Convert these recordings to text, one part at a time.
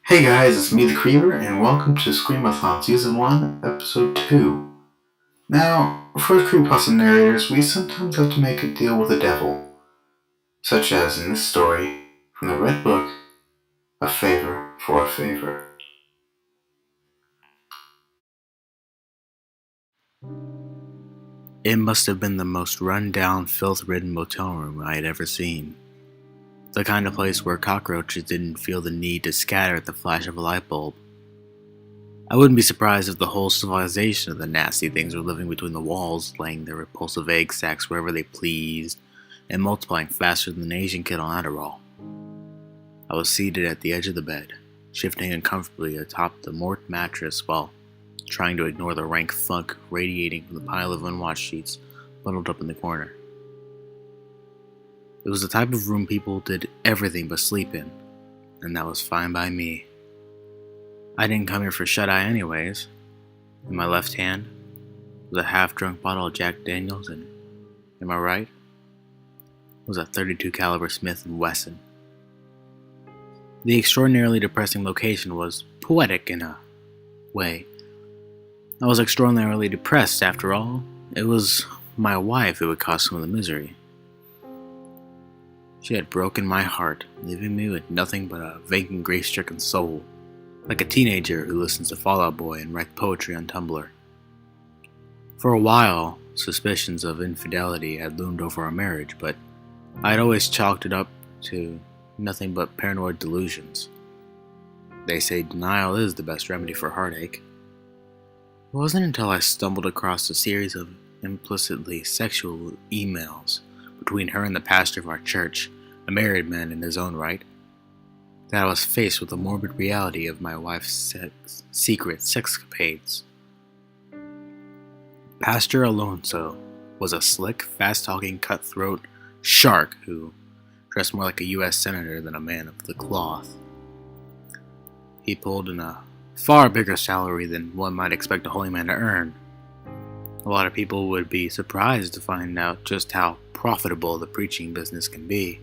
Hey guys, it's me the Creamer, and welcome to Scream-Othon Season 1, Episode 2. Now, for creepypasta narrators, we sometimes have to make a deal with the devil, such as in this story, from the Red Book, A Favor for a Favor. It must have been the most run-down, filth-ridden motel room I had ever seen. The kind of place where cockroaches didn't feel the need to scatter at the flash of a light bulb. I wouldn't be surprised if the whole civilization of the nasty things were living between the walls, laying their repulsive egg sacs wherever they pleased, and multiplying faster than an Asian kid on Adderall. I was seated at the edge of the bed, shifting uncomfortably atop the Mort mattress while trying to ignore the rank funk radiating from the pile of unwashed sheets bundled up in the corner. It was the type of room people did everything but sleep in, and that was fine by me. I didn't come here for shut-eye anyways. In my left hand was a half-drunk bottle of Jack Daniels, and in my right was a .32 caliber Smith & Wesson. The extraordinarily depressing location was poetic in a way. I was extraordinarily depressed, after all. It was my wife who would cause some of the misery. She had broken my heart, leaving me with nothing but a vacant, grief-stricken soul, like a teenager who listens to Fall Out Boy and writes poetry on Tumblr. For a while, suspicions of infidelity had loomed over our marriage, but I had always chalked it up to nothing but paranoid delusions. They say denial is the best remedy for heartache. It wasn't until I stumbled across a series of implicitly sexual emails between her and the pastor of our church, a married man in his own right, that I was faced with the morbid reality of my wife's secret sexcapades. Pastor Alonso was a slick, fast-talking, cutthroat shark who dressed more like a U.S. senator than a man of the cloth. He pulled in a far bigger salary than one might expect a holy man to earn. A lot of people would be surprised to find out just how profitable the preaching business can be,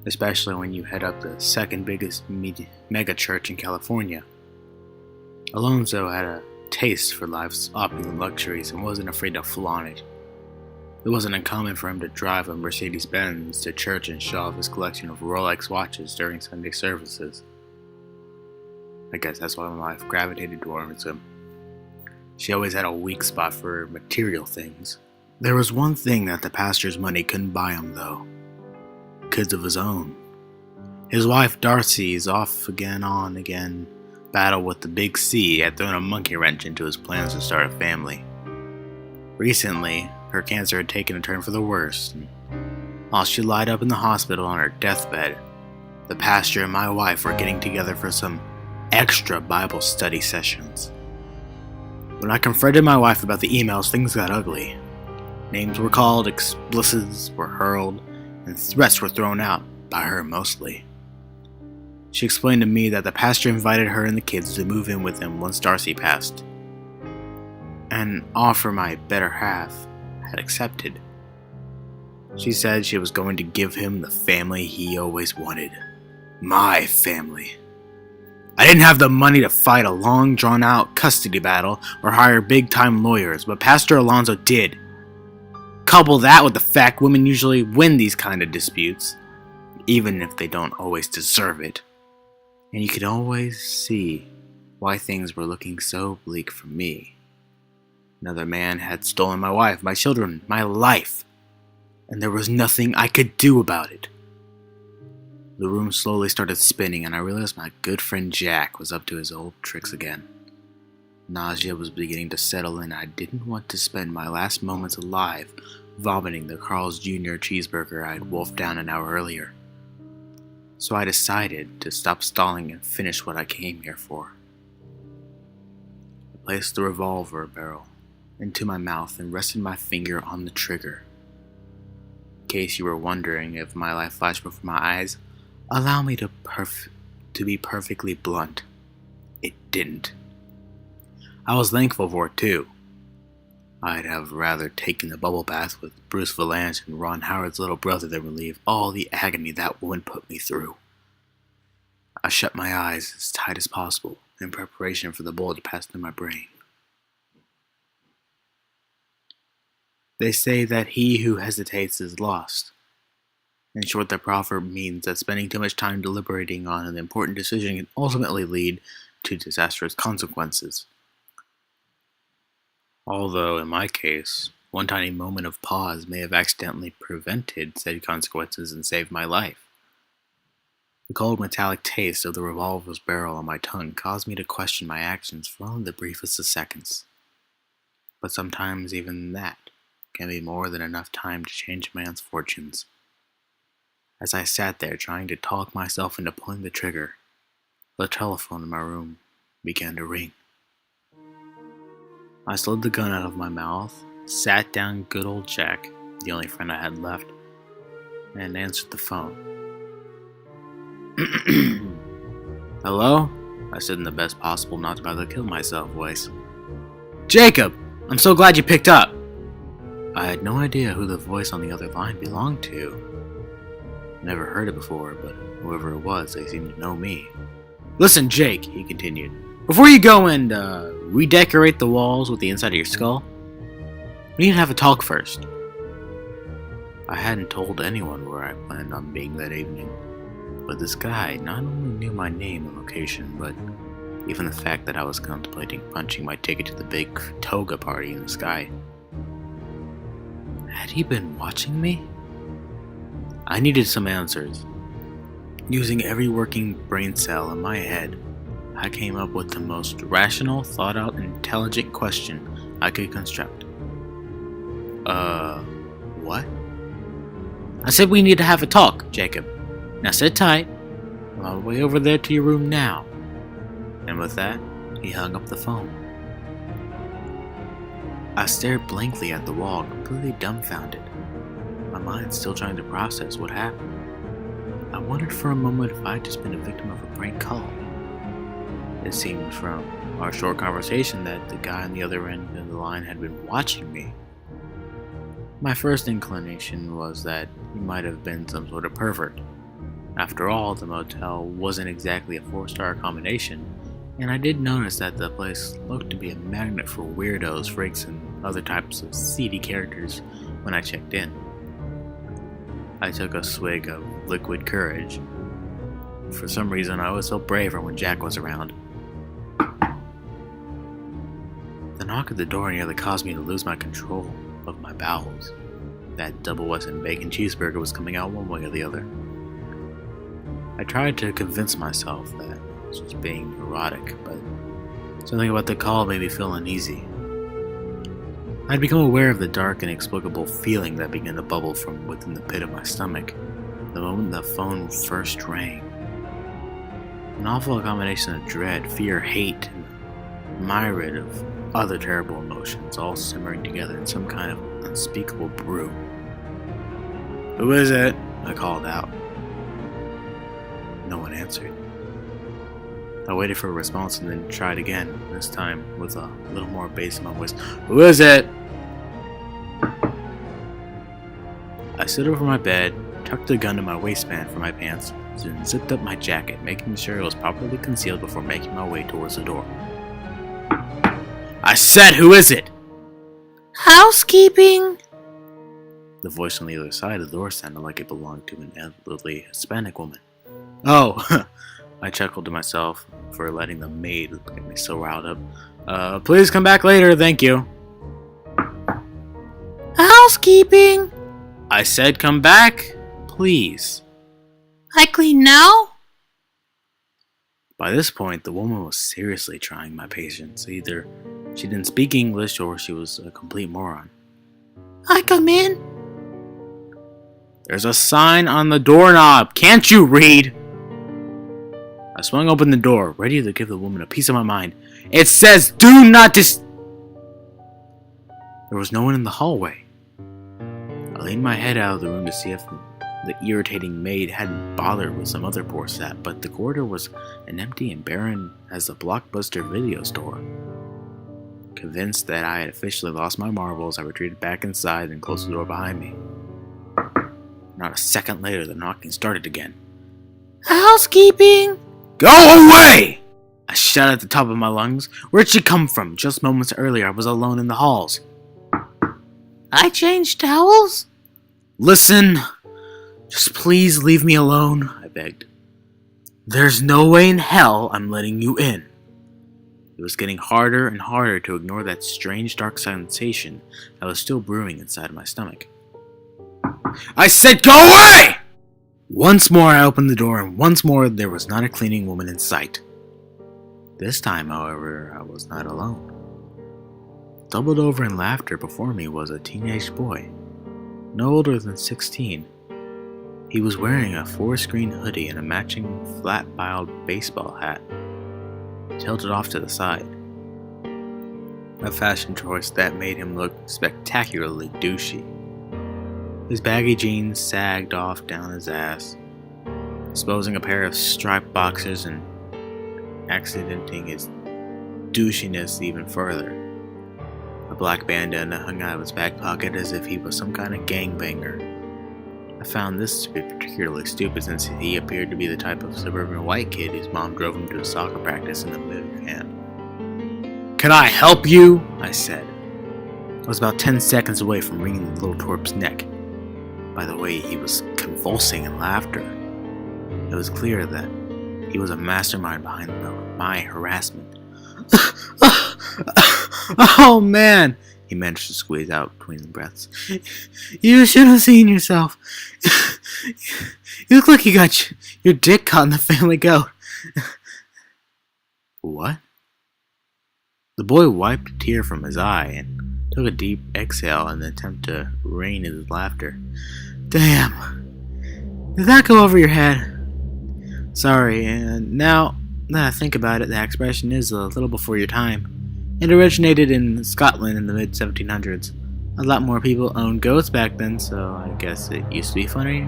especially when you head up the second biggest mega church in California. Alonso had a taste for life's opulent luxuries and wasn't afraid to flaunt it. It wasn't uncommon for him to drive a Mercedes-Benz to church and show off his collection of Rolex watches during Sunday services. I guess that's why my wife gravitated towards him. She always had a weak spot for material things. There was one thing that the pastor's money couldn't buy him, though. Kids of his own. His wife Darcy's on again battle with the big C had thrown a monkey wrench into his plans to start a family. Recently, her cancer had taken a turn for the worse, and while she lied up in the hospital on her deathbed, the pastor and my wife were getting together for some extra Bible study sessions. When I confronted my wife about the emails, things got ugly. Names were called, explicits were hurled, and threats were thrown out, by her mostly. She explained to me that the pastor invited her and the kids to move in with him once Darcy passed. An offer my better half had accepted. She said she was going to give him the family he always wanted. My family. I didn't have the money to fight a long, drawn-out custody battle or hire big-time lawyers, but Pastor Alonso did. Couple that with the fact women usually win these kind of disputes, even if they don't always deserve it. And you could always see why things were looking so bleak for me. Another man had stolen my wife, my children, my life, and there was nothing I could do about it. The room slowly started spinning, and I realized my good friend Jack was up to his old tricks again. Nausea was beginning to settle in. I didn't want to spend my last moments alive vomiting the Carl's Jr. cheeseburger I had wolfed down an hour earlier. So I decided to stop stalling and finish what I came here for. I placed the revolver barrel into my mouth and rested my finger on the trigger. In case you were wondering if my life flashed before my eyes, allow me to be perfectly blunt. It didn't. I was thankful for it too. I'd have rather taken the bubble bath with Bruce Valanche and Ron Howard's little brother than relieve all the agony that woman put me through. I shut my eyes as tight as possible in preparation for the bullet to pass through my brain. They say that he who hesitates is lost. In short, the proverb means that spending too much time deliberating on an important decision can ultimately lead to disastrous consequences. Although, in my case, one tiny moment of pause may have accidentally prevented said consequences and saved my life. The cold metallic taste of the revolver's barrel on my tongue caused me to question my actions for only the briefest of seconds. But sometimes even that can be more than enough time to change a man's fortunes. As I sat there trying to talk myself into pulling the trigger, the telephone in my room began to ring. I slid the gun out of my mouth, sat down good old Jack, the only friend I had left, and answered the phone. Hello? I said in the best possible not about to kill myself voice. Jacob! I'm so glad you picked up! I had no idea who the voice on the other line belonged to. Never heard it before, but whoever it was, they seemed to know me. Listen, Jake, he continued. Before you go and redecorate the walls with the inside of your skull, we need to have a talk first. I hadn't told anyone where I planned on being that evening, but this guy not only knew my name and location, but even the fact that I was contemplating punching my ticket to the big toga party in the sky. Had he been watching me? I needed some answers. Using every working brain cell in my head, I came up with the most rational, thought-out, intelligent question I could construct. What? I said we need to have a talk, Jacob. Now sit tight. I'm on my way over there to your room now. And with that, he hung up the phone. I stared blankly at the wall, completely dumbfounded. My mind still trying to process what happened. I wondered for a moment if I'd just been a victim of a prank call. It seemed from our short conversation that the guy on the other end of the line had been watching me. My first inclination was that he might have been some sort of pervert. After all, the motel wasn't exactly a 4-star accommodation, and I did notice that the place looked to be a magnet for weirdos, freaks, and other types of seedy characters when I checked in. I took a swig of liquid courage. For some reason, I always felt braver when Jack was around. The knock at the door nearly caused me to lose my control of my bowels. That double Weston bacon cheeseburger was coming out one way or the other. I tried to convince myself that I was just being neurotic, but something about the call made me feel uneasy. I'd become aware of the dark, inexplicable feeling that began to bubble from within the pit of my stomach the moment the phone first rang. An awful combination of dread, fear, hate, and a myriad of other terrible emotions all simmering together in some kind of unspeakable brew. Who is it? I called out. No one answered. I waited for a response and then tried again, this time with a little more bass in my voice. Who is it? I stood over my bed, tucked the gun in my waistband for my pants, then zipped up my jacket, making sure it was properly concealed before making my way towards the door. I said, who is it? Housekeeping! The voice on the other side of the door sounded like it belonged to an elderly Hispanic woman. Oh, I chuckled to myself for letting the maid get me so riled up. Please come back later, thank you. Housekeeping! I said come back, please. I clean now? By this point, the woman was seriously trying my patience. Either she didn't speak English or she was a complete moron. I come in? There's a sign on the doorknob. Can't you read? I swung open the door, ready to give the woman a piece of my mind. It says, do not There was no one in the hallway. I leaned my head out of the room to see if the irritating maid hadn't bothered with some other poor sap, but the corridor was as empty and barren as the Blockbuster video store. Convinced that I had officially lost my marbles, I retreated back inside and closed the door behind me. Not a second later, the knocking started again. Housekeeping! Go away! I shouted at the top of my lungs. Where'd she come from? Just moments earlier, I was alone in the halls. I changed towels? Listen, just please leave me alone, I begged. There's no way in hell I'm letting you in. It was getting harder and harder to ignore that strange dark sensation that was still brewing inside my stomach. I said go away! Once more I opened the door, and once more there was not a cleaning woman in sight. This time, however, I was not alone. Doubled over in laughter before me was a teenage boy, no older than 16. He was wearing a four-screen hoodie and a matching flat-biled baseball hat, tilted off to the side. A fashion choice that made him look spectacularly douchey. His baggy jeans sagged off down his ass, exposing a pair of striped boxers and accenting his douchiness even further. A black bandana hung out of his back pocket as if he was some kind of gangbanger. I found this to be particularly stupid since he appeared to be the type of suburban white kid whose mom drove him to a soccer practice in the boot camp. Can I help you? I said. I was about 10 seconds away from wringing the little twerp's neck. By the way, he was convulsing in laughter. It was clear that he was a mastermind behind my harassment. Oh man, he managed to squeeze out between the breaths. You should have seen yourself. You look like you got your dick caught in the family goat. What? The boy wiped a tear from his eye and took a deep exhale in an attempt to rein his laughter. Damn. Did that go over your head? Sorry, and now that I think about it, the expression is a little before your time. It originated in Scotland in the mid-1700s. A lot more people owned goats back then, so I guess it used to be funnier.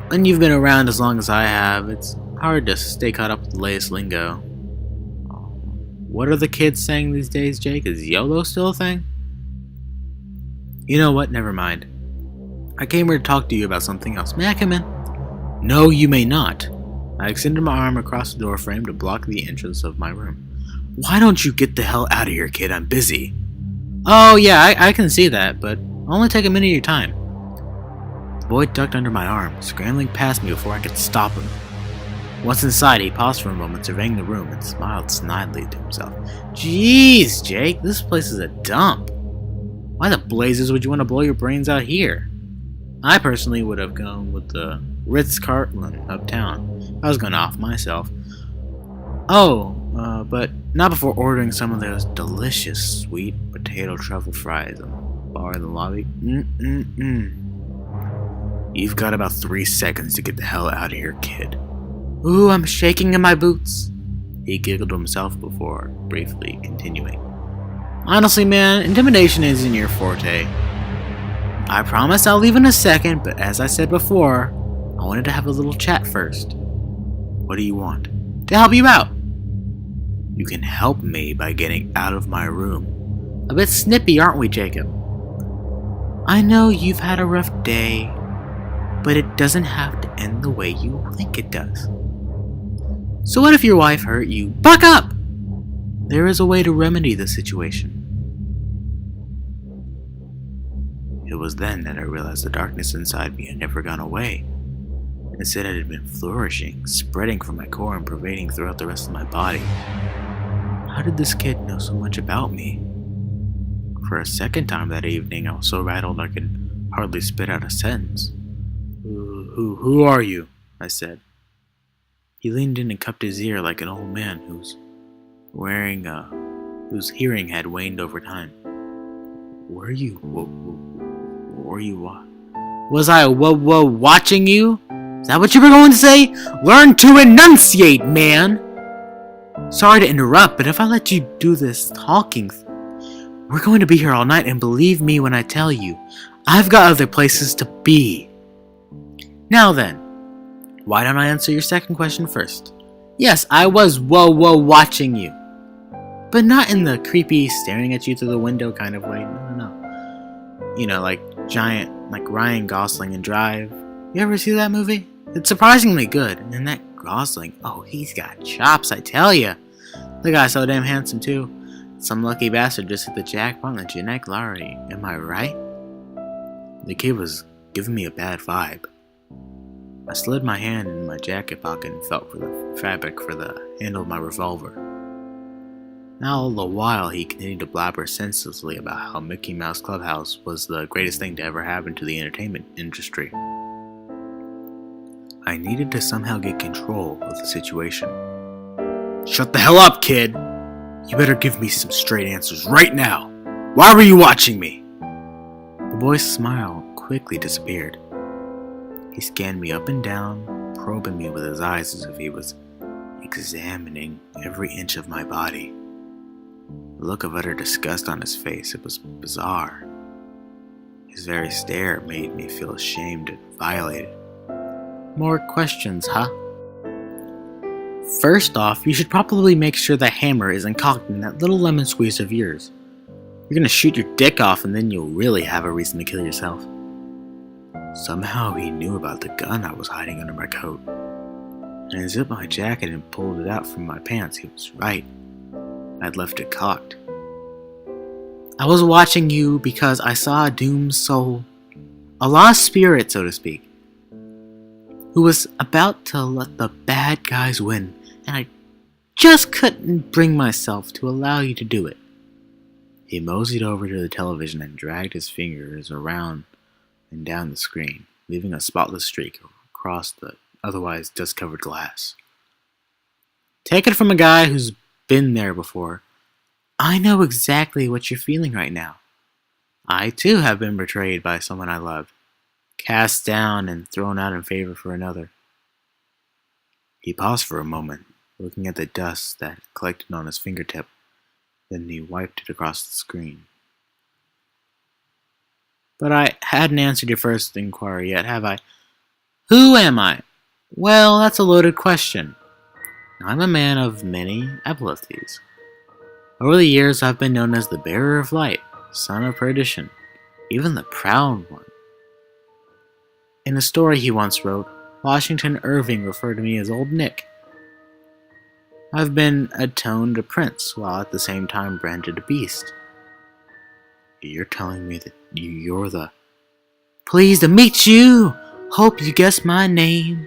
When you've been around as long as I have, it's hard to stay caught up with the latest lingo. What are the kids saying these days, Jake? Is YOLO still a thing? You know what? Never mind. I came here to talk to you about something else. May I come in? No, you may not. I extended my arm across the doorframe to block the entrance of my room. Why don't you get the hell out of here, kid? I'm busy. Oh, yeah, I can see that, but only take a minute of your time. The boy ducked under my arm, scrambling past me before I could stop him. Once inside, he paused for a moment, surveying the room, and smiled snidely to himself. Jeez, Jake, this place is a dump. Why the blazes would you want to blow your brains out here? I personally would have gone with the Ritz-Carlton uptown. I was going to off myself. But not before ordering some of those delicious sweet potato truffle fries on the bar in the lobby. You've got about 3 seconds to get the hell out of here, kid. Ooh, I'm shaking in my boots. He giggled to himself before briefly continuing. Honestly, man, intimidation isn't your forte. I promise I'll leave in a second, but as I said before, I wanted to have a little chat first. What do you want? To help you out. You can help me by getting out of my room. A bit snippy, aren't we, Jacob? I know you've had a rough day, but it doesn't have to end the way you think it does. So what if your wife hurt you? Buck up! There is a way to remedy the situation. It was then that I realized the darkness inside me had never gone away. Instead, it had been flourishing, spreading from my core and pervading throughout the rest of my body. How did this kid know so much about me? For a second time that evening, I was so rattled I could hardly spit out a sentence. Who are you? I said. He leaned in and cupped his ear like an old man whose hearing had waned over time. Were you Was I watching you? Is that what you were going to say? Learn to enunciate, man! Sorry to interrupt, but if I let you do this talking, we're going to be here all night, and believe me when I tell you, I've got other places to be. Now then, why don't I answer your second question first? Yes, I was watching you. But not in the creepy, staring at you through the window kind of way. No. You know, like Ryan Gosling in Drive. You ever see that movie? It's surprisingly good, and that Gosling. Oh, he's got chops, I tell ya. The guy's so damn handsome, too. Some lucky bastard just hit the jackpot on the genetic lottery. Am I right? The kid was giving me a bad vibe. I slid my hand in my jacket pocket and felt for the fabric for the handle of my revolver. Now, all the while, he continued to blabber senselessly about how Mickey Mouse Clubhouse was the greatest thing to ever happen to the entertainment industry. I needed to somehow get control of the situation. Shut the hell up, kid! You better give me some straight answers right now! Why were you watching me? The boy's smile quickly disappeared. He scanned me up and down, probing me with his eyes as if he was examining every inch of my body. The look of utter disgust on his face, it was bizarre. His very stare made me feel ashamed and violated. More questions, huh? First off, you should probably make sure the hammer isn't cocked in that little lemon squeeze of yours. You're gonna shoot your dick off and then you'll really have a reason to kill yourself. Somehow he knew about the gun I was hiding under my coat. And I zipped my jacket and pulled it out from my pants. He was right. I'd left it cocked. I was watching you because I saw a doomed soul, a lost spirit, so to speak, who was about to let the bad guys win, and I just couldn't bring myself to allow you to do it. He moseyed over to the television and dragged his fingers around and down the screen, leaving a spotless streak across the otherwise dust-covered glass. Take it from a guy who's been there before. I know exactly what you're feeling right now. I too have been betrayed by someone I loved, cast down and thrown out in favor for another. He paused for a moment, looking at the dust that collected on his fingertip. Then he wiped it across the screen. But I hadn't answered your first inquiry yet, have I? Who am I? Well, that's a loaded question. I'm a man of many epilepsies. Over the years, I've been known as the bearer of light, son of perdition, even the proud one. In a story he once wrote, Washington Irving referred to me as Old Nick. I've been atoned a prince, while at the same time branded a beast. You're telling me that you're the... Pleased to meet you! Hope you guessed my name.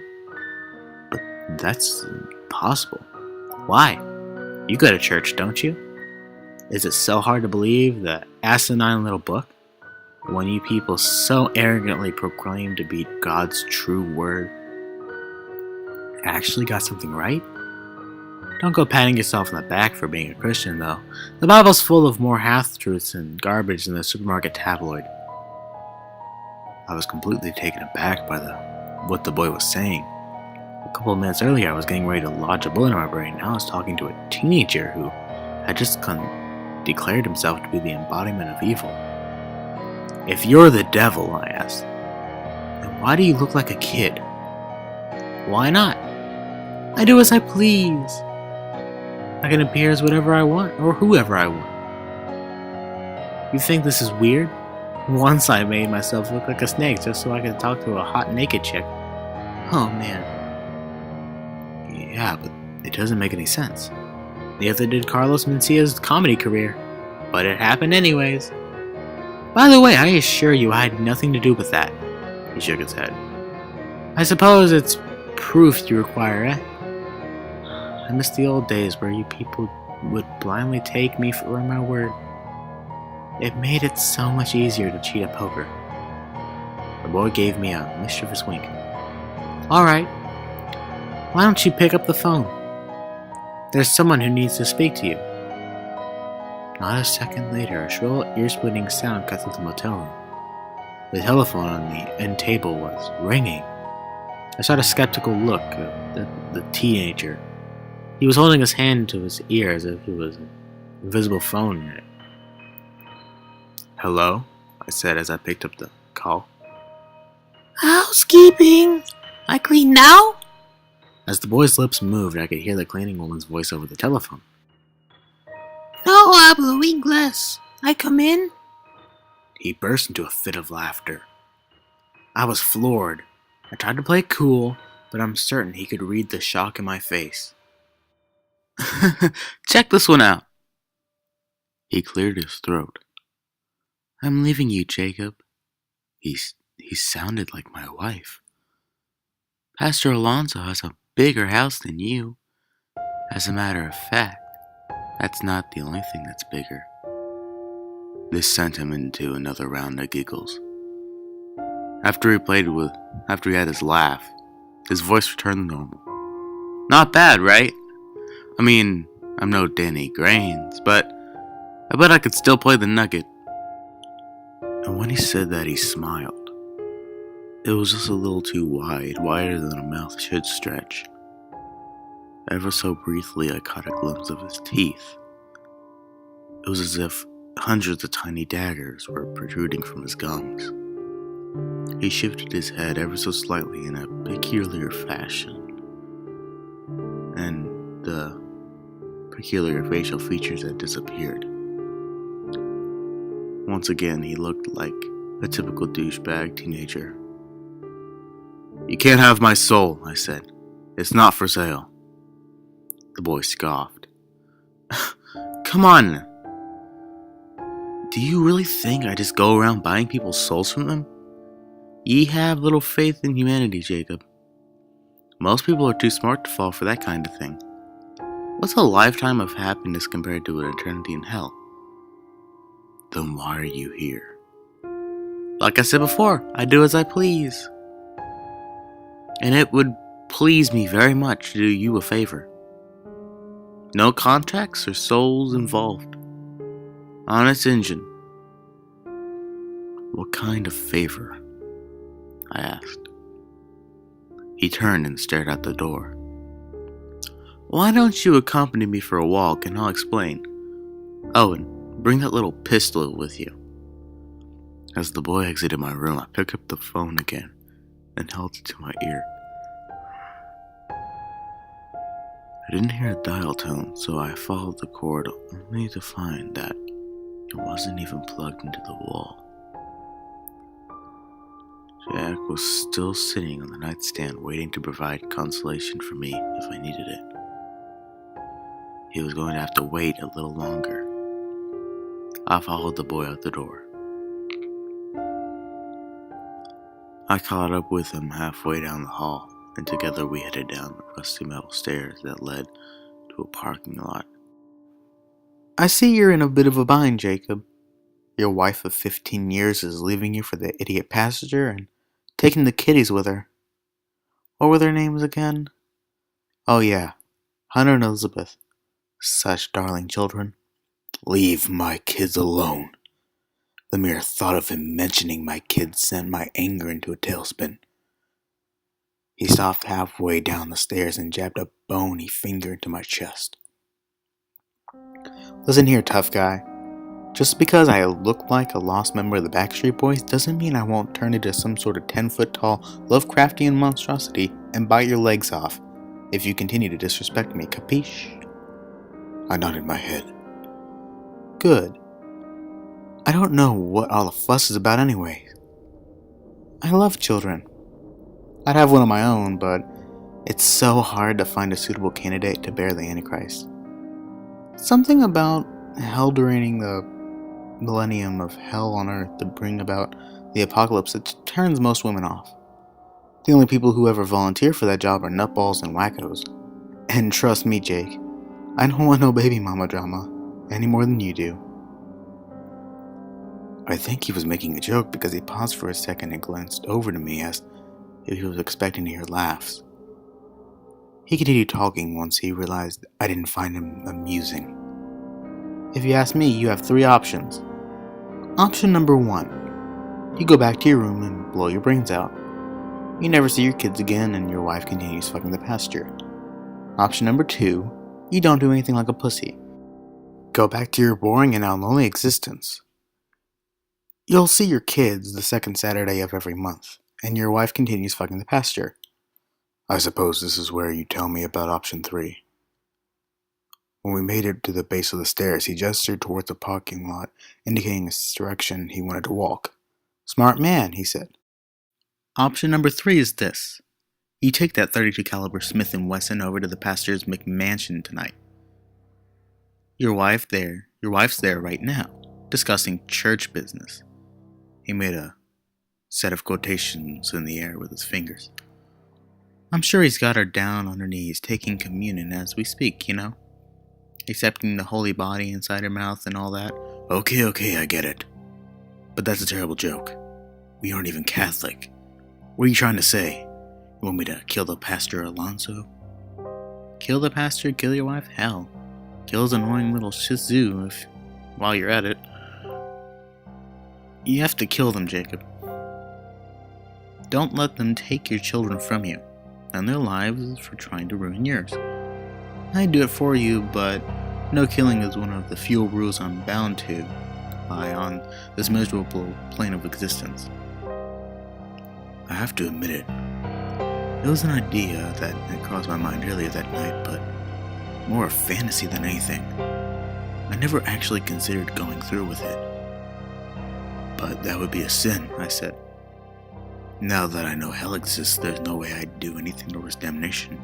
But that's impossible. Why? You go to church, don't you? Is it so hard to believe the asinine little book? The one you people so arrogantly proclaim to be God's true word actually got something right? Don't go patting yourself on the back for being a Christian, though. The Bible's full of more half-truths and garbage than the supermarket tabloid. I was completely taken aback by what the boy was saying. A couple of minutes earlier, I was getting ready to lodge a bullet in my brain. Now I was talking to a teenager who had just declared himself to be the embodiment of evil. If you're the devil, I asked, then why do you look like a kid? Why not? I do as I please. I can appear as whatever I want, or whoever I want. You think this is weird? Once I made myself look like a snake just so I could talk to a hot naked chick. Oh man. Yeah, but it doesn't make any sense. Neither did Carlos Mencia's comedy career. But it happened anyways. By the way, I assure you I had nothing to do with that. He shook his head. I suppose it's proof you require, eh? I miss the old days where you people would blindly take me for my word. It made it so much easier to cheat at poker. The boy gave me a mischievous wink. Alright, why don't you pick up the phone? There's someone who needs to speak to you. Not a second later, a shrill, ear-splitting sound cut through the motel room. The telephone on the end table was ringing. I shot a skeptical look at the teenager. He was holding his hand to his ear as if it was an invisible phone in it. Hello? I said as I picked up the call. Housekeeping! I clean now? As the boy's lips moved, I could hear the cleaning woman's voice over the telephone. No hablo inglés. I come in? He burst into a fit of laughter. I was floored. I tried to play cool, but I'm certain he could read the shock in my face. Check this one out. He cleared his throat. I'm leaving you, Jacob. He sounded like my wife. Pastor Alonso has a bigger house than you. As a matter of fact, that's not the only thing that's bigger. This sent him into another round of giggles. After he had his laugh, his voice returned to normal. Not bad, right? I mean, I'm no Danny Grains, but I bet I could still play the nugget. And when he said that, he smiled. It was just a little too wide, wider than a mouth should stretch. Ever so briefly, I caught a glimpse of his teeth. It was as if hundreds of tiny daggers were protruding from his gums. He shifted his head ever so slightly in a peculiar fashion, and the peculiar facial features had disappeared. Once again, he looked like a typical douchebag teenager. You can't have my soul, I said. It's not for sale. The boy scoffed. Come on! Do you really think I just go around buying people's souls from them? Ye have little faith in humanity, Jacob. Most people are too smart to fall for that kind of thing. What's a lifetime of happiness compared to an eternity in hell? Then why are you here? Like I said before, I do as I please. And it would please me very much to do you a favor. No contracts or souls involved. Honest engine. What kind of favor? I asked. He turned and stared out the door. Why don't you accompany me for a walk and I'll explain. Oh, and bring that little pistol with you. As the boy exited my room, I picked up the phone again and held it to my ear. I didn't hear a dial tone, so I followed the cord only to find that it wasn't even plugged into the wall. Jack was still sitting on the nightstand waiting to provide consolation for me if I needed it. He was going to have to wait a little longer. I followed the boy out the door. I caught up with him halfway down the hall, and together we headed down the rusty metal stairs that led to a parking lot. I see you're in a bit of a bind, Jacob. Your wife of 15 years is leaving you for the idiot passenger and taking the kiddies with her. What were their names again? Oh yeah, Hunter and Elizabeth. Such darling children. Leave my kids alone. The mere thought of him mentioning my kids sent my anger into a tailspin. He stopped halfway down the stairs and jabbed a bony finger into my chest. Listen here, tough guy. Just because I look like a lost member of the Backstreet Boys doesn't mean I won't turn into some sort of 10-foot-tall Lovecraftian monstrosity and bite your legs off if you continue to disrespect me, capiche? I nodded my head. Good. I don't know what all the fuss is about anyway. I love children. I'd have one of my own, but it's so hard to find a suitable candidate to bear the Antichrist. Something about hell during the millennium of hell on earth to bring about the apocalypse that turns most women off. The only people who ever volunteer for that job are nutballs and wackos. And trust me, Jake, I don't want no baby mama drama any more than you do. I think he was making a joke because he paused for a second and glanced over to me as if he was expecting to hear laughs. He continued talking once he realized I didn't find him amusing. If you ask me, you have 3 options. Option number 1. You go back to your room and blow your brains out. You never see your kids again and your wife continues fucking the pasture. Option number 2. You don't do anything like a pussy. Go back to your boring and now lonely existence. You'll see your kids the second Saturday of every month, and your wife continues fucking the pasture. I suppose this is where you tell me about option 3. When we made it to the base of the stairs, he gestured towards the parking lot, indicating a direction he wanted to walk. Smart man, he said. Option number 3 is this. You take that .32 caliber Smith & Wesson over to the pastor's McMansion tonight. Your wife's there right now, discussing church business. He made a set of quotations in the air with his fingers. I'm sure he's got her down on her knees, taking communion as we speak, accepting the holy body inside her mouth and all that. Okay, I get it. But that's a terrible joke. We aren't even Catholic. What are you trying to say? You want me to kill the Pastor Alonso? Kill the pastor, kill your wife? Hell. Kill his annoying little shih tzu while you're at it. You have to kill them, Jacob. Don't let them take your children from you and their lives for trying to ruin yours. I'd do it for you, but no killing is one of the few rules I'm bound to by on this miserable plane of existence. I have to admit it. It was an idea that had crossed my mind earlier that night, but more a fantasy than anything. I never actually considered going through with it. But that would be a sin, I said. Now that I know hell exists, there's no way I'd do anything towards damnation.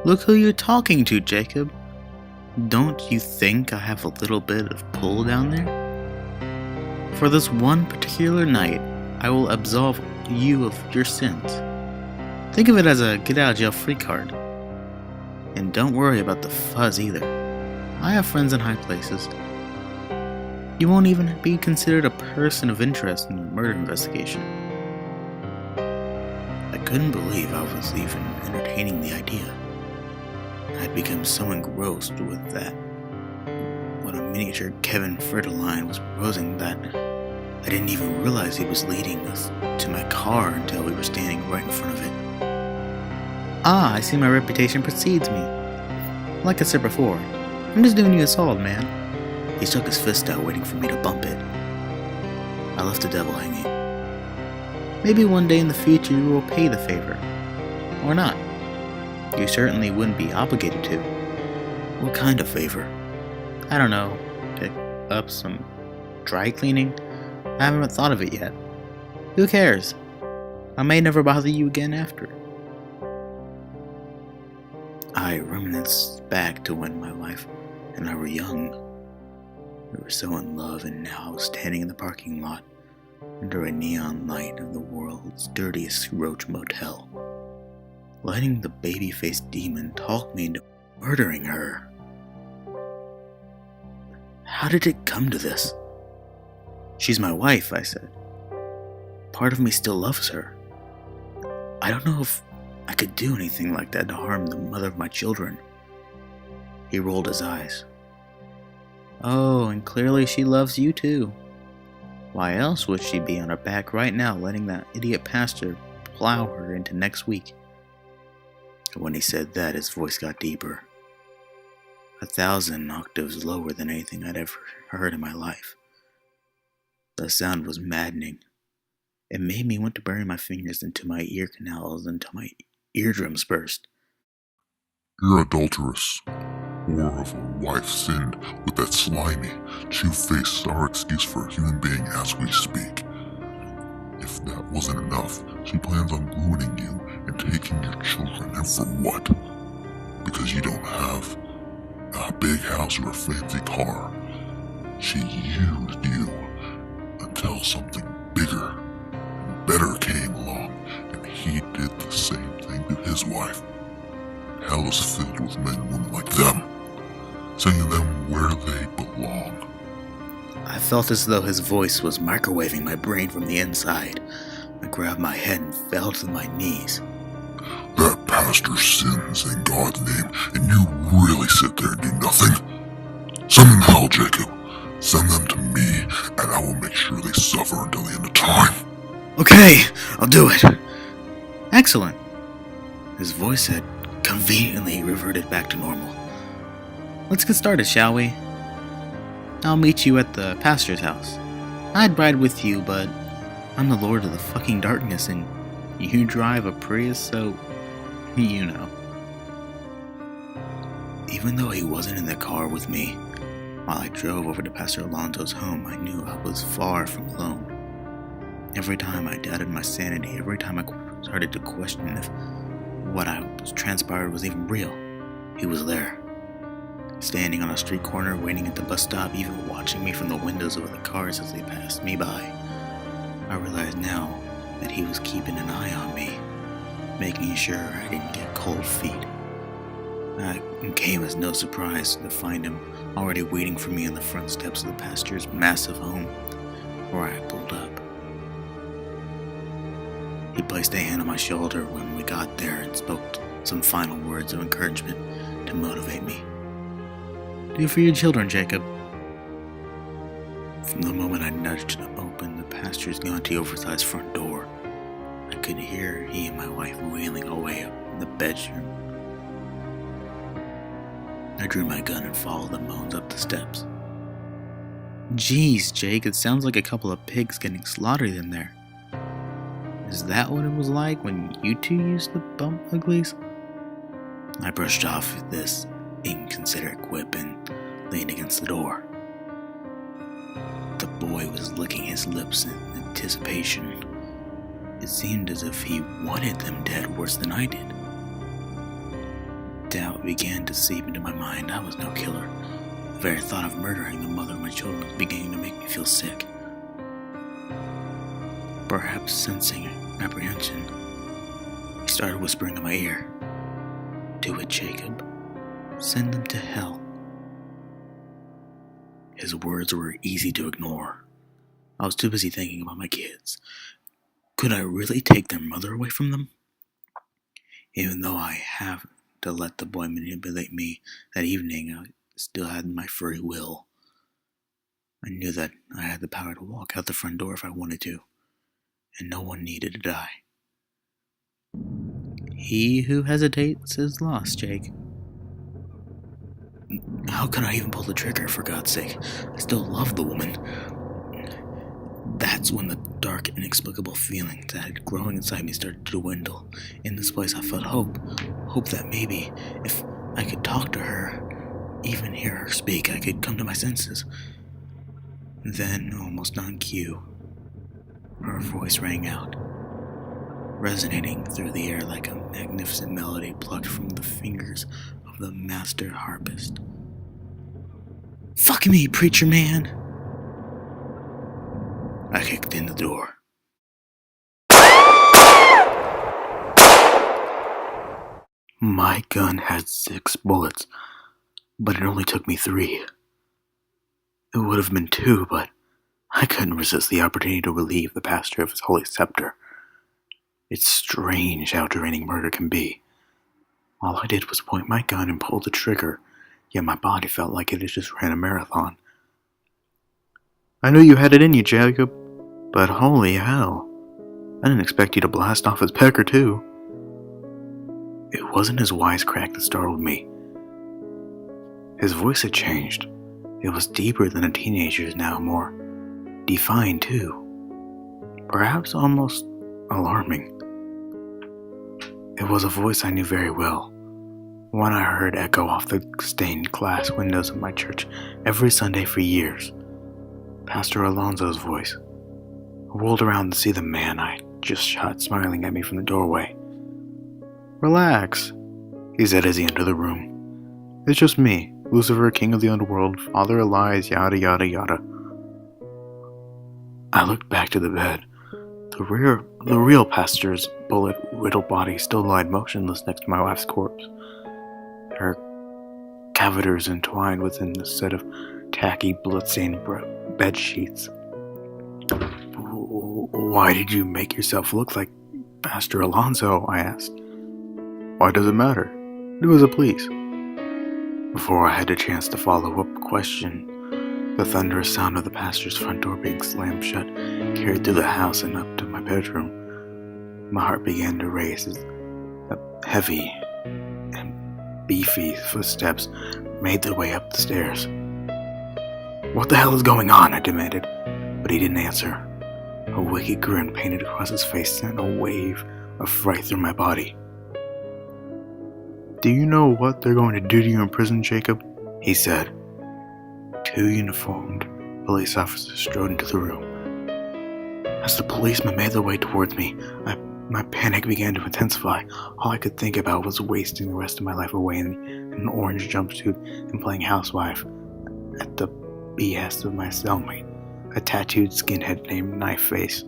Look who you're talking to, Jacob. Don't you think I have a little bit of pull down there? For this one particular night, I will absolve you of your sins. Think of it as a get-out-of-jail-free card. And don't worry about the fuzz either. I have friends in high places. You won't even be considered a person of interest in the murder investigation. I couldn't believe I was even entertaining the idea. I'd become so engrossed with that, what a miniature Kevin Federline was proposing, that I didn't even realize he was leading us to my car until we were standing right in front of it. Ah, I see my reputation precedes me. Like I said before, I'm just doing you a solid, man. He stuck his fist out, waiting for me to bump it. I left the devil hanging. Maybe one day in the future you will pay the favor. Or not. You certainly wouldn't be obligated to. What kind of favor? I don't know. Pick up some dry cleaning? I haven't thought of it yet. Who cares? I may never bother you again after. I reminisce back to when my wife and I were young. We were so in love, and now I was standing in the parking lot under a neon light of the world's dirtiest roach motel, letting the baby-faced demon talk me into murdering her. How did it come to this? She's my wife, I said. Part of me still loves her. I don't know if I could do anything like that to harm the mother of my children. He rolled his eyes. Oh, and clearly she loves you too. Why else would she be on her back right now, letting that idiot pastor plow her into next week? When he said that, his voice got deeper. 1,000 octaves lower than anything I'd ever heard in my life. The sound was maddening. It made me want to bury my fingers into my ear canals until my eardrums burst. You're adulterous. Whore of a wife sinned with that slimy, two-faced sour excuse for a human being as we speak. If that wasn't enough, she plans on ruining you and taking your children, and for what? Because you don't have a big house or a fancy car. She used you until something bigger and better came along, and he did the same thing to his wife. Hell is filled with men and women like them, sending them where they belong. I felt as though his voice was microwaving my brain from the inside. I grabbed my head and fell to my knees. That pastor sins in God's name, and you really sit there and do nothing? Send them hell, Jacob. Send them to me, and I will make sure they suffer until the end of time. Okay, I'll do it. Excellent. His voice had conveniently reverted back to normal. Let's get started, shall we? I'll meet you at the pastor's house. I'd ride with you, but I'm the lord of the fucking darkness, and you drive a Prius, so you know. Even though he wasn't in the car with me, while I drove over to Pastor Alonso's home, I knew I was far from alone. Every time I doubted my sanity, every time I started to question if what I was transpired was even real. He was there, standing on a street corner, waiting at the bus stop, even watching me from the windows of the cars as they passed me by. I realized now that he was keeping an eye on me, making sure I didn't get cold feet. It came as no surprise to find him already waiting for me on the front steps of the pastor's massive home, where I pulled up. He placed a hand on my shoulder when we got there and spoke some final words of encouragement to motivate me. "Do for your children, Jacob." From the moment I nudged open the pastor's gauntly oversized front door, I could hear he and my wife wailing away up in the bedroom. I drew my gun and followed the moans up the steps. "Geez, Jake, it sounds like a couple of pigs getting slaughtered in there. Is that what it was like when you two used to bump uglies?" I brushed off this inconsiderate quip and leaned against the door. The boy was licking his lips in anticipation. It seemed as if he wanted them dead worse than I did. Doubt began to seep into my mind. I was no killer. The very thought of murdering the mother of my children was beginning to make me feel sick. Perhaps sensing apprehension, he started whispering in my ear, "Do it, Jacob. Send them to hell." His words were easy to ignore. I was too busy thinking about my kids. Could I really take their mother away from them? Even though I have to let the boy manipulate me that evening, I still had my free will. I knew that I had the power to walk out the front door if I wanted to, and no one needed to die. "He who hesitates is lost, Jake." How could I even pull the trigger, for God's sake? I still loved the woman. That's when the dark, inexplicable feelings that had grown inside me started to dwindle. In this place, I felt hope. Hope that maybe, if I could talk to her, even hear her speak, I could come to my senses. Then, almost on cue, her voice rang out, resonating through the air like a magnificent melody plucked from the fingers of the master harpist. "Fuck me, preacher man!" I kicked in the door. My gun had 6 bullets, but it only took me 3. It would have been 2, but I couldn't resist the opportunity to relieve the pastor of his holy scepter. It's strange how draining murder can be. All I did was point my gun and pull the trigger, yet my body felt like it had just ran a marathon. "I knew you had it in you, Jacob, but holy hell, I didn't expect you to blast off his pecker too." It wasn't his wisecrack that startled me. His voice had changed. It was deeper than a teenager's now, more defined too. Perhaps almost alarming. It was a voice I knew very well, one I heard echo off the stained glass windows of my church every Sunday for years. Pastor Alonso's voice. I whirled around to see the man I just shot smiling at me from the doorway. "Relax," he said as he entered the room. "It's just me, Lucifer, king of the underworld, father of lies, yada yada yada." I looked back to the bed. The real pastor's bullet-riddled body still lied motionless next to my wife's corpse. Her cavities entwined within the set of tacky, blood-stained bed sheets. "Why did you make yourself look like Pastor Alonso?" I asked. "Why does it matter? Do as it please." Before I had a chance to follow up question, the thunderous sound of the pastor's front door being slammed shut carried through the house and up to my bedroom. My heart began to race as the heavy and beefy footsteps made their way up the stairs. "What the hell is going on?" I demanded, but he didn't answer. A wicked grin painted across his face sent a wave of fright through my body. "Do you know what they're going to do to you in prison, Jacob?" he said. 2 uniformed police officers strode into the room. As the policemen made their way towards me, I My panic began to intensify. All I could think about was wasting the rest of my life away in an orange jumpsuit and playing housewife at the behest of my cellmate, a tattooed skinhead named Knife Face.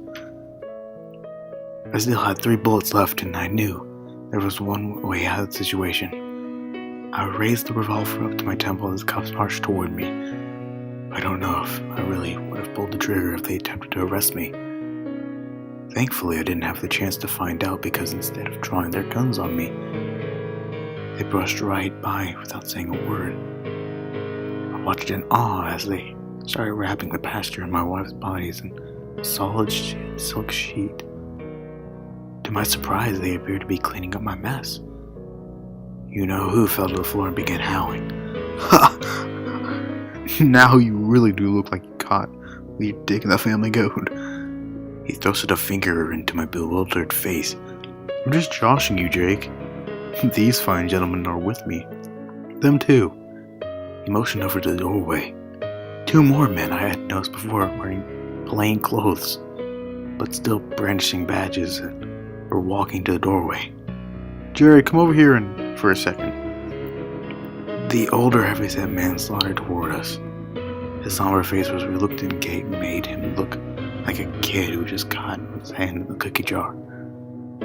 I still had 3 bullets left, and I knew there was one way out of the situation. I raised the revolver up to my temple as the cops marched toward me. I don't know if I really would have pulled the trigger if they attempted to arrest me. Thankfully, I didn't have the chance to find out because instead of drawing their guns on me, they brushed right by without saying a word. I watched in awe as they started wrapping the pastor and my wife's bodies in a solid silk sheet. To my surprise, they appeared to be cleaning up my mess. You-know-who fell to the floor and began howling. Ha! Now you really do look like you caught with your dick in the family goat. He thrusted a finger into my bewildered face. I'm just joshing you, Jake. These fine gentlemen are with me. Them too. He motioned over to the doorway. 2 more men I had noticed before wearing plain clothes, but still brandishing badges and were walking to the doorway. Jerry, come over here for a second. The older heavyset man sauntered toward us. His somber face was reluctant gait made him look like a kid who just caught his hand in the cookie jar.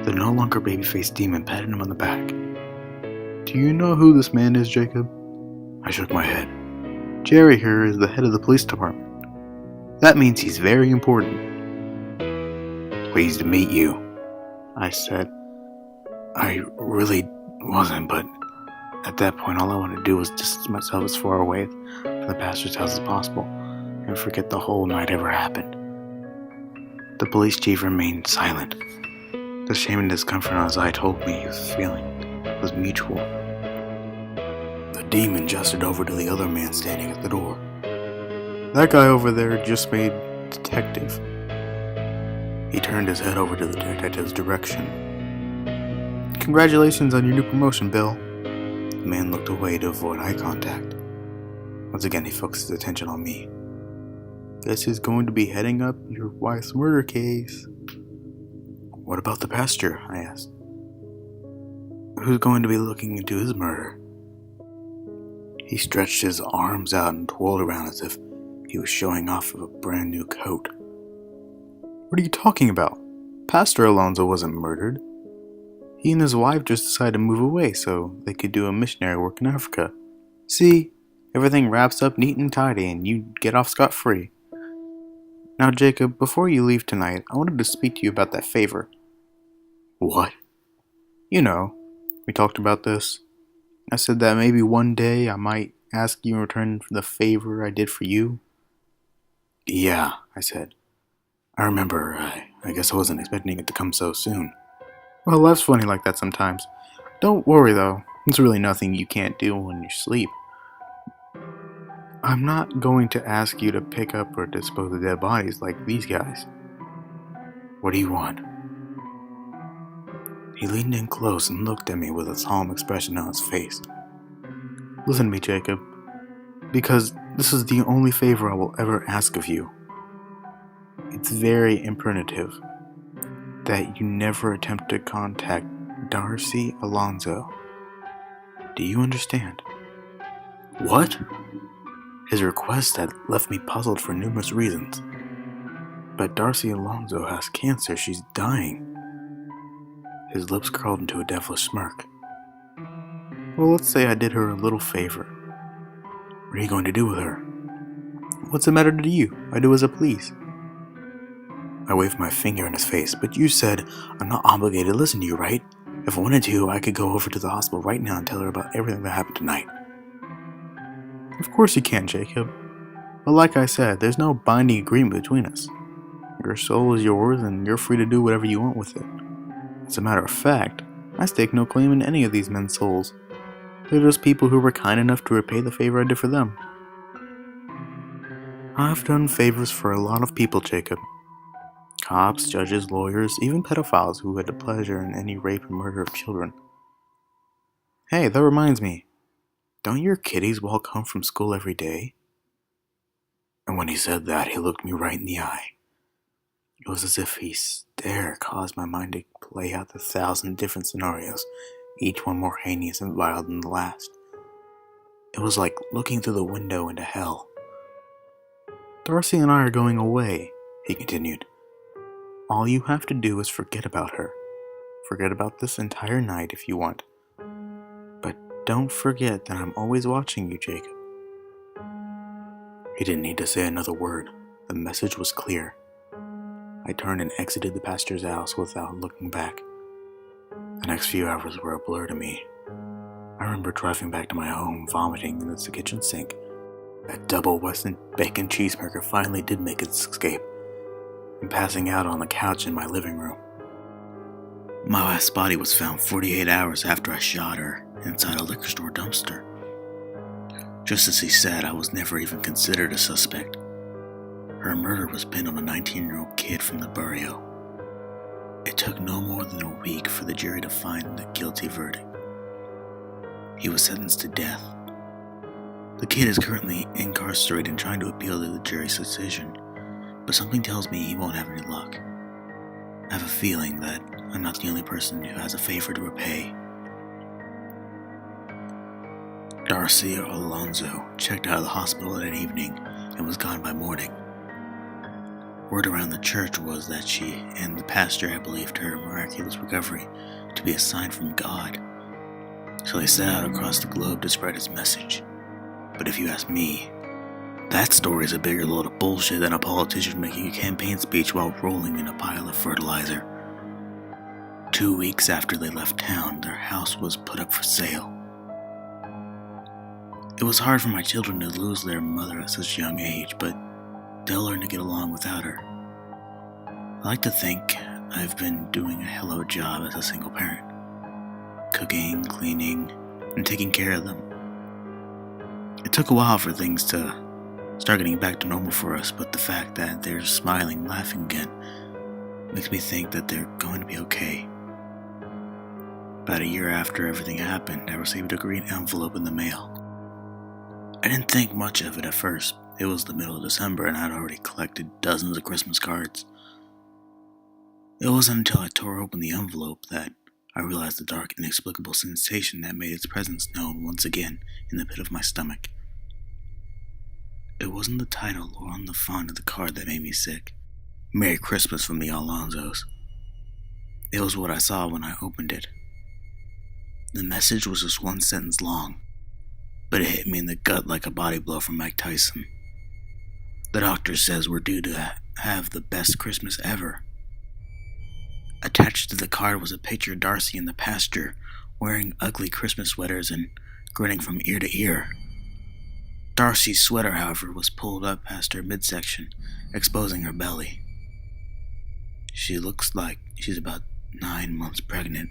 The no longer baby-faced demon patted him on the back. Do you know who this man is, Jacob? I shook my head. Jerry here is the head of the police department. That means he's very important. Pleased to meet you, I said. I really wasn't, but at that point all I wanted to do was distance myself as far away from the pastor's house as possible and forget the whole night ever happened. The police chief remained silent. The shame and discomfort on his eye told me his feeling was mutual. The demon gestured over to the other man standing at the door. That guy over there just made detective. He turned his head over to the detective's direction. Congratulations on your new promotion, Bill. The man looked away to avoid eye contact. Once again, he focused his attention on me. Guess he's going to be heading up your wife's murder case. What about the pastor? I asked. Who's going to be looking into his murder? He stretched his arms out and twirled around as if he was showing off of a brand new coat. What are you talking about? Pastor Alonso wasn't murdered. He and his wife just decided to move away so they could do a missionary work in Africa. See, everything wraps up neat and tidy and you get off scot-free. Now, Jacob, before you leave tonight, I wanted to speak to you about that favor. What? You know, we talked about this. I said that maybe one day I might ask you in return for the favor I did for you. Yeah, I said. I remember. I guess I wasn't expecting it to come so soon. Well, life's funny like that sometimes. Don't worry, though. It's really nothing you can't do when you sleep. I'm not going to ask you to pick up or dispose of dead bodies like these guys. What do you want? He leaned in close and looked at me with a solemn expression on his face. Listen to me, Jacob, because this is the only favor I will ever ask of you. It's very imperative that you never attempt to contact Darcy Alonso. Do you understand? What? His request had left me puzzled for numerous reasons. But Darcy Alonso has cancer. She's dying. His lips curled into a devilish smirk. Well, let's say I did her a little favor. What are you going to do with her? What's the matter to you? I do as I please. I waved my finger in his face, but you said I'm not obligated to listen to you, right? If I wanted to, I could go over to the hospital right now and tell her about everything that happened tonight. Of course you can, Jacob. But like I said, there's no binding agreement between us. Your soul is yours, and you're free to do whatever you want with it. As a matter of fact, I stake no claim in any of these men's souls. They're just people who were kind enough to repay the favor I did for them. I've done favors for a lot of people, Jacob. Cops, judges, lawyers, even pedophiles who had the pleasure in any rape and murder of children. Hey, that reminds me. Don't your kiddies walk home from school every day? And when he said that, he looked me right in the eye. It was as if his stare caused my mind to play out 1,000 different scenarios, each one more heinous and vile than the last. It was like looking through the window into hell. "Darcy and I are going away," he continued. "All you have to do is forget about her. Forget about this entire night if you want. But don't forget that I'm always watching you, Jacob." He didn't need to say another word. The message was clear. I turned and exited the pastor's house without looking back. The next few hours were a blur to me. I remember driving back to my home, vomiting in the kitchen sink. That double Weston bacon cheeseburger finally did make its escape, and passing out on the couch in my living room. My wife's body was found 48 hours after I shot her inside a liquor store dumpster. Just as he said, I was never even considered a suspect. Her murder was pinned on a 19-year-old kid from the barrio. It took no more than a week for the jury to find the guilty verdict. He was sentenced to death. The kid is currently incarcerated and trying to appeal to the jury's decision, but something tells me he won't have any luck. I have a feeling that I'm not the only person who has a favor to repay. Darcy Alonso checked out of the hospital that evening and was gone by morning. Word around the church was that she and the pastor had believed her miraculous recovery to be a sign from God. So they set out across the globe to spread his message. But if you ask me, that story is a bigger load of bullshit than a politician making a campaign speech while rolling in a pile of fertilizer. 2 weeks after they left town, their house was put up for sale. It was hard for my children to lose their mother at such a young age, but they'll learn to get along without her. I like to think I've been doing a hell of a job as a single parent. Cooking, cleaning, and taking care of them. It took a while for things to start getting back to normal for us, but the fact that they're smiling, laughing again, makes me think that they're going to be okay. About a year after everything happened, I received a green envelope in the mail. I didn't think much of it at first. It was the middle of December and I'd already collected dozens of Christmas cards. It wasn't until I tore open the envelope that I realized the dark, inexplicable sensation that made its presence known once again in the pit of my stomach. It wasn't the title or on the font of the card that made me sick. "Merry Christmas" from the Alonzos. It was what I saw when I opened it. The message was just one sentence long, but it hit me in the gut like a body blow from Mike Tyson. The doctor says we're due to have the best Christmas ever. Attached to the card was a picture of Darcy and the pastor wearing ugly Christmas sweaters and grinning from ear to ear. Darcy's sweater, however, was pulled up past her midsection, exposing her belly. She looks like she's about 9 months pregnant.